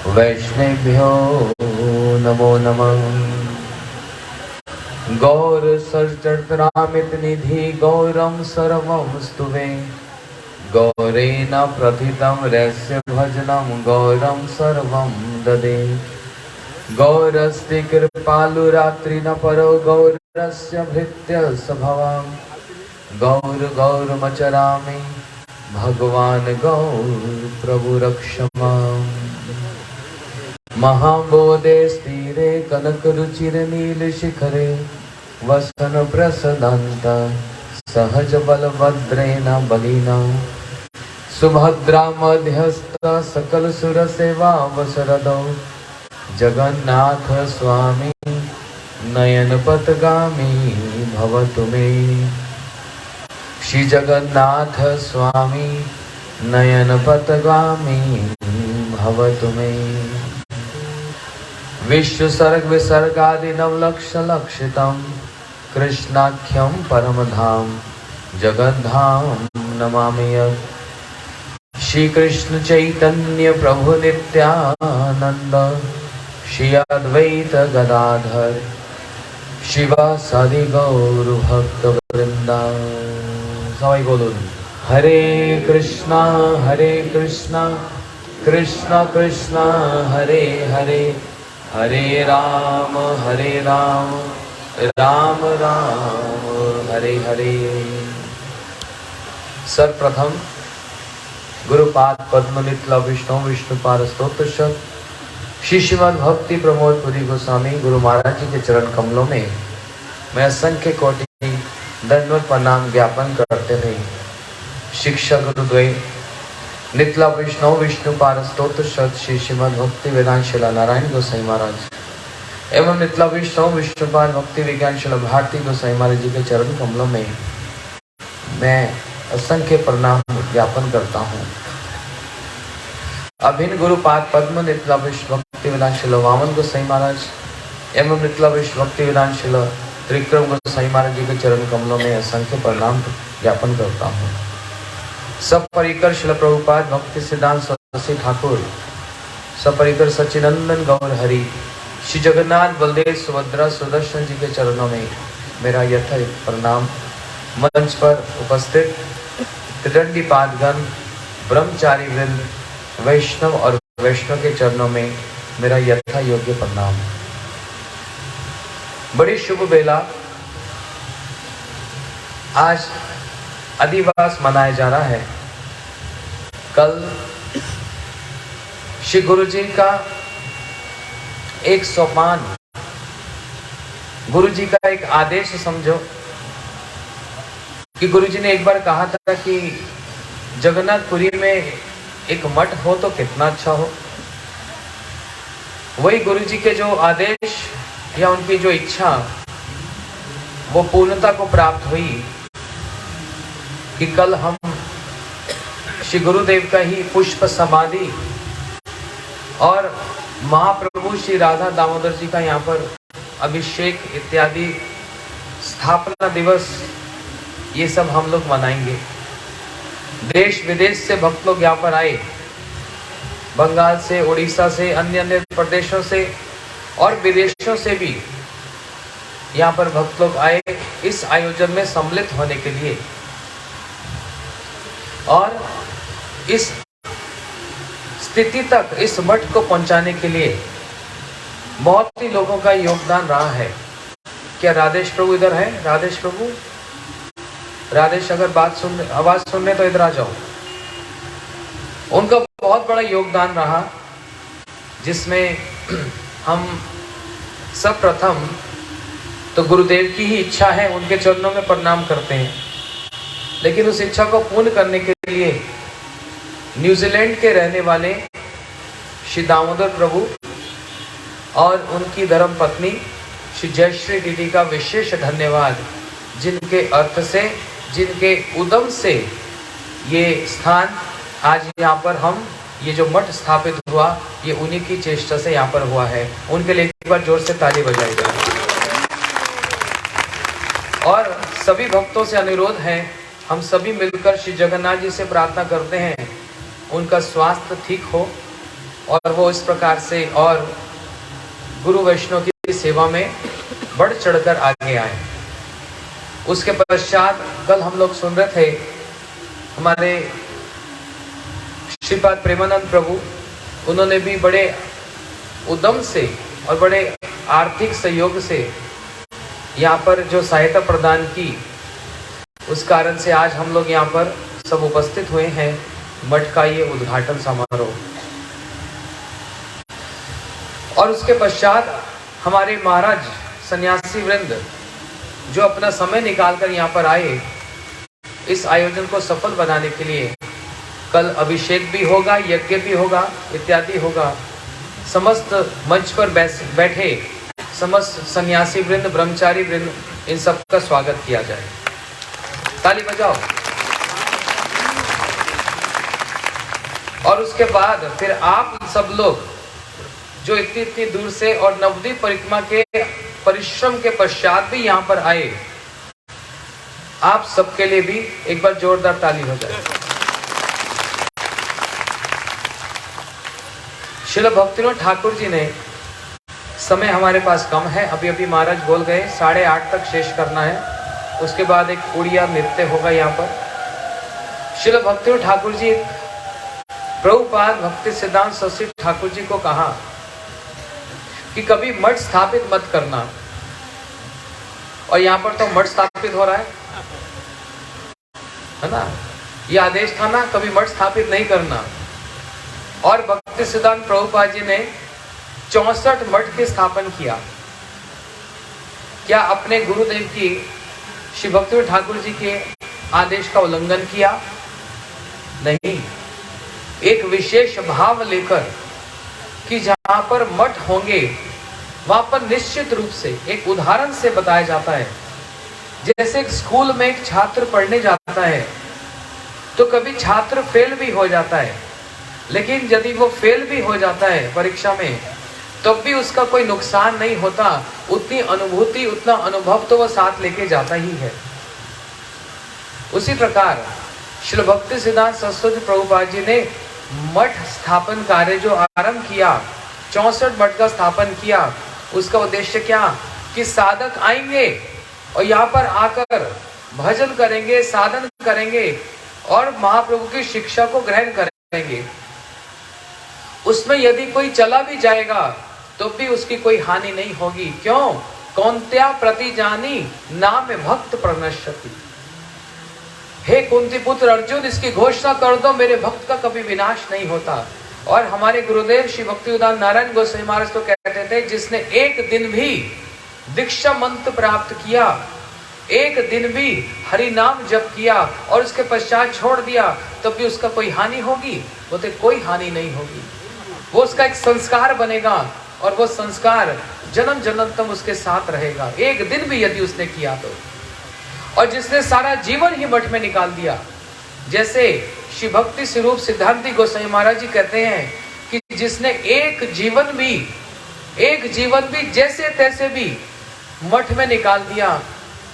वैष्णवेभ्यो नमो नमः। गौर सचरामित निधि गौरम सर्वं स्तुवे गौरेण प्रथितं रस्य भजनं गौरम सर्वं ददे। गौरस्ति कृपालुरात्रिन परो गौरस्य भृत्य स्वभावं गौर गौरमचरामि भगवान् गौर प्रभु रक्ष माम्। महाबोधे स्थिरे कनकरुचिरनीलशिखरे वसन प्रसदन्त सहज बलभद्रेण बलिना सुभद्रा मध्यस्थ सकल सुर सेवा वसरदौ जगन्नाथ स्वामी नयन पथगामी भवतु मे। श्री जगन्नाथ स्वामी नयन पथगामी भवतु मे। विश्व सर्ग विसर्गादि नवलक्ष लक्षितम कृष्णाख्यम परम धाम जगद्धाम नमामि। श्री कृष्ण चैतन्य प्रभु नित्यानंद श्री अद्वैत गदाधर शिवासादि गौर भक्त वृंदा। सबाई बोलो हरे कृष्णा कृष्णा कृष्णा हरे हरे हरे राम राम राम हरे हरे। सर्वप्रथम गुरुपाद पद्म नितला विष्णु विष्णुपाद स्तोत्र श्री श्रीमद् भक्ति प्रमोद पुरी गोस्वामी गुरु महाराज जी के चरण कमलों में मैं असंख्य कोटि दंडवत प्रणाम ज्ञापन करते हुए शिक्षक गुरुद्वय नितला विष्णु विष्णुपाद स्तोत्र श्री श्रीमद् भक्ति वेदांत शिला नारायण गोसाई महाराज एवं नितला विष्णु विष्णुपाद भक्ति विज्ञान शिला भारती गोसाई महाराज जी के चरण कमलों में मैं असंख्य प्रणाम ज्ञापन करता हूँ। अभिन्न गुरुपाद पद्म नितला विश्व भक्ति वेदांत शिला वामन गोसाई महाराज एवं नितला विश्व भक्ति वेदांत शिला त्रिक्रम गोसाई महाराज जी के चरण कमलों में असंख्य प्रणाम ज्ञापन करता हूँ। सब परिकर शिला प्रभुपाद भक्ति सिद्धांत सरस्वती ठाकुर सपरिकर सच्चिदानंद गौर हरि श्री जगन्नाथ बलदेव सुभद्रा सुदर्शन जी के चरणों में मेरा यथा प्रणाम। मंच पर उपस्थित त्रिदंडी पादगण ब्रह्मचारी वृंद वैष्णव और वैष्णव के चरणों में मेरा यथा योग्य प्रणाम। बड़ी शुभ बेला आज अधिवास मनाया जा रहा है। कल श्री गुरु जी का एक सोपान गुरु जी का एक आदेश समझो कि गुरु जी ने एक बार कहा था कि जगन्नाथपुरी में एक मठ हो तो कितना अच्छा हो। वही गुरु जी के जो आदेश या उनकी जो इच्छा वो पूर्णता को प्राप्त हुई कि कल हम श्री गुरुदेव का ही पुष्प समाधि और महाप्रभु श्री राधा दामोदर जी का यहाँ पर अभिषेक इत्यादि स्थापना दिवस ये सब हम लोग मनाएंगे। देश विदेश से भक्त लोग यहाँ पर आए, बंगाल से, उड़ीसा से, अन्य अन्य प्रदेशों से और विदेशों से भी यहाँ पर भक्त लोग आए इस आयोजन में सम्मिलित होने के लिए। और इस स्थिति तक इस मठ को पहुंचाने के लिए बहुत ही लोगों का योगदान रहा है। क्या राधेश प्रभु इधर है? राधेश प्रभु, राधेश अगर आवाज सुनने तो इधर आ जाओ। उनका बहुत बड़ा योगदान रहा जिसमें हम सब प्रथम तो गुरुदेव की ही इच्छा है, उनके चरणों में प्रणाम करते हैं। लेकिन उस इच्छा को पूर्ण करने के लिए न्यूजीलैंड के रहने वाले श्री दामोदर प्रभु और उनकी धर्म पत्नी श्री जयश्री दीदी का विशेष धन्यवाद, जिनके अर्थ से, जिनके उद्यम से ये स्थान आज यहाँ पर हम ये जो मठ स्थापित हुआ ये उन्हीं की चेष्टा से यहाँ पर हुआ है। उनके लिए एक बार जोर से ताली बजाई जाए। और सभी भक्तों से अनुरोध है, हम सभी मिलकर श्री जगन्नाथ जी से प्रार्थना करते हैं उनका स्वास्थ्य ठीक हो और वो इस प्रकार से और गुरु वैष्णव की सेवा में बढ़ चढ़कर आगे आए। उसके पश्चात कल हम लोग सुन रहे थे हमारे श्रीपाद प्रेमानंद प्रभु, उन्होंने भी बड़े उद्यम से और बड़े आर्थिक सहयोग से यहाँ पर जो सहायता प्रदान की, उस कारण से आज हम लोग यहाँ पर सब उपस्थित हुए हैं मठ का ये उद्घाटन समारोह। और उसके पश्चात हमारे महाराज सन्यासी वृंद जो अपना समय निकालकर यहाँ पर आए इस आयोजन को सफल बनाने के लिए, कल अभिषेक भी होगा, यज्ञ भी होगा, इत्यादि होगा। समस्त मंच पर बैठे समस्त सन्यासी वृंद, ब्रह्मचारी वृंद, इन सबका स्वागत किया जाए। ताली बजाओ। और उसके बाद फिर आप सब लोग जो इतनी दूर से और नवद्वीप परिक्रमा के परिश्रम के पश्चात भी यहाँ पर आए, आप सबके लिए भी एक बार जोरदार ताली हो जाए। श्रील भक्तिविनोद ठाकुर जी ने, समय हमारे पास कम है, अभी अभी महाराज बोल गए 8:30 तक शेष करना है, उसके बाद एक उड़िया नृत्य होगा यहाँ पर। श्रील भक्तिविनोद ठाकुर जी, प्रभुपाद भक्ति सिद्धांत सरस्वती ठाकुर जी को कहा कि कभी मठ स्थापित मत करना, और यहाँ पर तो मठ स्थापित हो रहा है ना, ये आदेश था ना, कभी मठ स्थापित नहीं करना। और भक्ति सिद्धांत प्रभुपाद जी ने 64 मठ के स्थापन किया। क्या अपने गुरुदेव की श्री भक्तिविनोद ठाकुर जी के आदेश का उल्लंघन किया? नहीं। एक विशेष भाव लेकर कि जहां पर मठ होंगे वहां पर निश्चित रूप से एक उदाहरण से बताया जाता है। जैसे एक स्कूल में एक छात्र पढ़ने जाता है तो कभी छात्र फेल भी हो जाता है, लेकिन यदि वो फेल भी हो जाता है परीक्षा में तो भी उसका कोई नुकसान नहीं होता। उतनी अनुभूति, उतना अनुभव तो वो साथ लेके जाता ही है। उसी प्रकार श्री भक्ति सिद्धांत सरस्वती प्रभुपाद जी ने मठ स्थापन कार्य जो आरंभ किया, 64 मठ का स्थापन किया, उसका उद्देश्य क्या कि साधक आएंगे और यहाँ पर आकर भजन करेंगे, साधन करेंगे और महाप्रभु की शिक्षा को ग्रहण करेंगे। उसमें यदि कोई चला भी जाएगा तो भी उसकी कोई हानि नहीं होगी। क्यों? कौन्त्या प्रति जानी नाम भक्त प्रणश्यति। हे कुंती पुत्र अर्जुन, इसकी घोषणा कर दो, मेरे भक्त का कभी विनाश नहीं होता। और हमारे गुरुदेव श्री भक्तिवेदांत नारायण गोस्वामी महाराज तो कहते थे, जिसने एक दिन भी दीक्षा मंत्र प्राप्त किया, एक दिन भी हरि नाम जप किया और उसके पश्चात छोड़ दिया, तब भी उसका कोई हानि होगी? बोलते कोई हानि नहीं होगी। वो उसका एक संस्कार बनेगा और वो संस्कार जन्म जन्म तक उसके साथ रहेगा, एक दिन भी यदि उसने किया तो। और जिसने सारा जीवन ही मठ में निकाल दिया, जैसे श्री भक्ति स्वरूप सिद्धांती गोस्वामी महाराज जी कहते हैं कि जिसने एक जीवन भी जैसे तैसे भी मठ में निकाल दिया,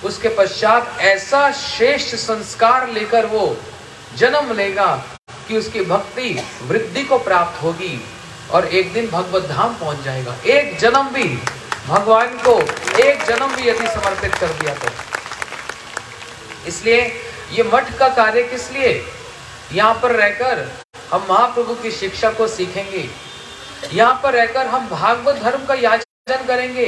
उसके पश्चात ऐसा श्रेष्ठ संस्कार लेकर वो जन्म लेगा कि उसकी भक्ति वृद्धि को प्राप्त होगी और एक दिन भगवत धाम पहुंच जाएगा। एक जन्म भी भगवान को, एक जन्म भी यदि समर्पित कर दिया तो। इसलिए ये मठ का कार्य किस लिए? यहाँ पर रहकर हम महाप्रभु की शिक्षा को सीखेंगे, यहाँ पर रहकर हम भागवत धर्म का याचन करेंगे।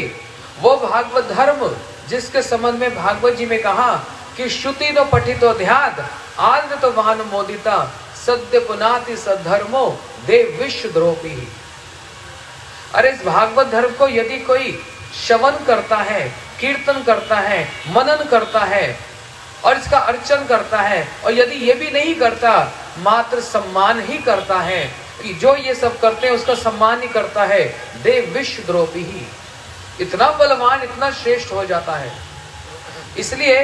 वो भागवत धर्म जिसके संबंध में भागवत जी में कहा कि श्रुति तो पठितो ध्यात आद्र तो वाहन मोदिता सद्य पुनाति सद्धर्मो देव विश्व द्रोपी। अरे इस भागवत धर्म को यदि कोई श्रवण करता है, कीर्तन करता है, मनन करता है और इसका अर्चन करता है, और यदि ये भी नहीं करता, मात्र सम्मान ही करता है कि जो ये सब करते हैं उसका सम्मान ही करता है, देव विश्व द्रोपी ही, इतना बलवान, इतना श्रेष्ठ हो जाता है। इसलिए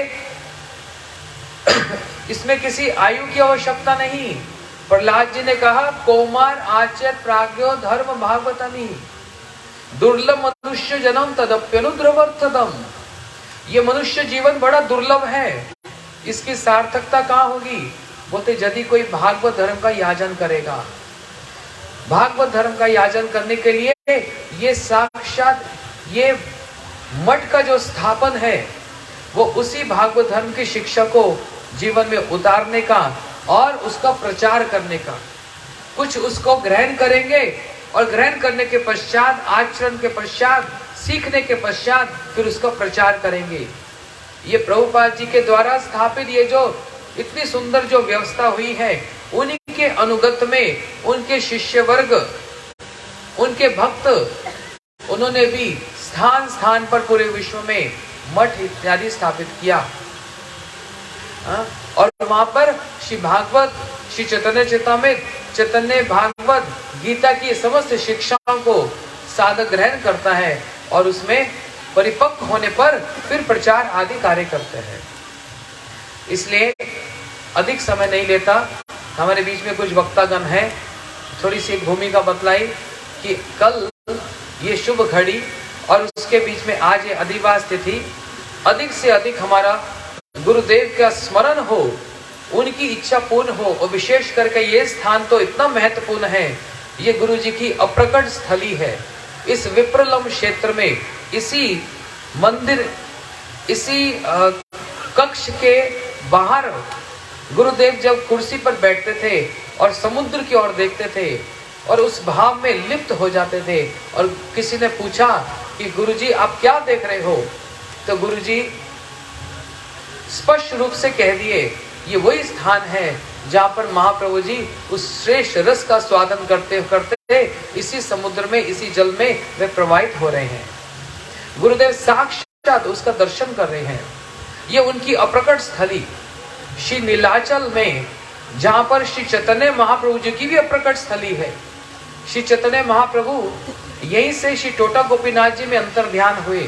इसमें किसी आयु की आवश्यकता नहीं। प्रहलाद जी ने कहा, कौमार आचर प्राज्ञो धर्म भागवतमी दुर्लभ मनुष्य जन्म तदप्यनुद्रवर्थदम। ये मनुष्य जीवन बड़ा दुर्लभ है, इसकी सार्थकता कहाँ होगी? बोलते यदि कोई भागवत धर्म का याचन करेगा। भागवत धर्म का याजन करने के लिए ये साक्षात ये मठ का जो स्थापन है वो उसी भागवत धर्म की शिक्षा को जीवन में उतारने का और उसका प्रचार करने का। कुछ उसको ग्रहण करेंगे और ग्रहण करने के पश्चात, आचरण के पश्चात, सीखने के पश्चात फिर उसका प्रचार करेंगे। ये प्रभुपाद जी के द्वारा स्थापित ये जो इतनी सुंदर जो व्यवस्था हुई है, उन्हीं के अनुगत में उनके शिष्य वर्ग, उनके भक्त, उन्होंने भी स्थान स्थान पर पूरे विश्व में मठ इत्यादि स्थापित किया। और वहां पर श्री भागवत, श्री चैतन्य चेतामृत, चैतन्य भागवत गीता की समस्त शिक्षाओं को साधक ग्रहण करता है और उसमें परिपक्व होने पर फिर प्रचार आदि कार्य करते हैं। इसलिए अधिक समय नहीं लेता, हमारे बीच में कुछ वक्तागण हैं, थोड़ी सी भूमिका बतलाई कि कल ये शुभ घड़ी और उसके बीच में आज ये अधिवास तिथि, अधिक से अधिक हमारा गुरुदेव का स्मरण हो, उनकी इच्छा पूर्ण हो। और विशेष करके ये स्थान तो इतना महत्वपूर्ण है, ये गुरु जी की अप्रकट स्थली है। इस विप्रलम्ब क्षेत्र में, इसी मंदिर, इसी कक्ष के बाहर गुरुदेव जब कुर्सी पर बैठते थे और समुद्र की ओर देखते थे और उस भाव में लिप्त हो जाते थे। और किसी ने पूछा कि गुरुजी आप क्या देख रहे हो, तो गुरुजी स्पष्ट रूप से कह दिए, ये वही स्थान है जहाँ पर महाप्रभु जी उस श्रेष्ठ रस का स्वादन करते करते इसी समुद्र में, इसी जल में वे प्रवाहित हो रहे हैं। गुरुदेव साक्षात उसका दर्शन कर रहे हैं। ये उनकी अप्रकट स्थली श्री नीलाचल में, जहाँ पर श्री चैतन्य महाप्रभु जी की भी अप्रकट स्थली है। श्री चैतन्य महाप्रभु यहीं से श्री टोटा गोपीनाथ जी में अंतर ध्यान हुए।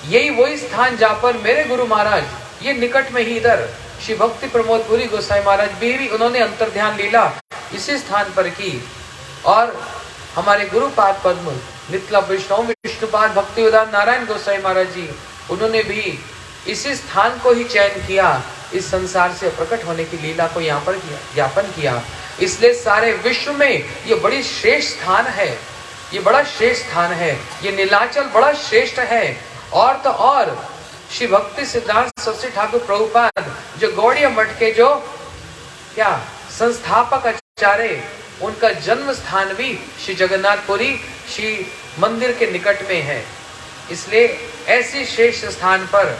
यही वही स्थान जहाँ पर मेरे गुरु महाराज, ये निकट में ही इधर श्री भक्ति प्रमोद पुरी गोसाई महाराज भी उन्होंने अंतर ध्यान लीला इसी स्थान पर की। और हमारे गुरुपाद पद्म नितला वैष्णव विष्णुपाद भक्ति उदान नारायण गोसाई महाराज जी, उन्होंने भी इसी स्थान को ही चयन किया, इस संसार से प्रकट होने की लीला को यहाँ पर ज्ञापन किया। इसलिए सारे विश्व में ये बड़ी श्रेष्ठ स्थान है, ये बड़ा श्रेष्ठ स्थान है, ये नीलाचल बड़ा श्रेष्ठ है। और तो और श्री भक्ति सिद्धांत सरस्वती ठाकुर प्रभुपाद जो गौड़िया मठ के जो क्या संस्थापक आचार्य, उनका जन्म स्थान भी श्री जगन्नाथपुरी श्री मंदिर के निकट में है। इसलिए ऐसी श्रेष्ठ स्थान पर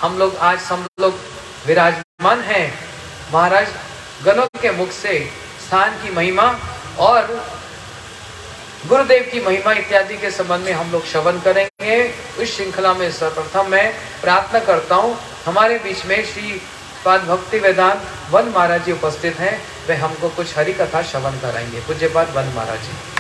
हम लोग विराजमान हैं। महाराज गणों के मुख से स्थान की महिमा और गुरुदेव की महिमा इत्यादि के संबंध में हम लोग श्रवण करेंगे। इस श्रृंखला में सर्वप्रथम मैं प्रार्थना करता हूँ, हमारे बीच में श्री पाद भक्ति वेदांत वन महाराज जी उपस्थित हैं, वे हमको कुछ हरि कथा श्रवण कराएंगे। पूज्य पाद वन महाराज जी।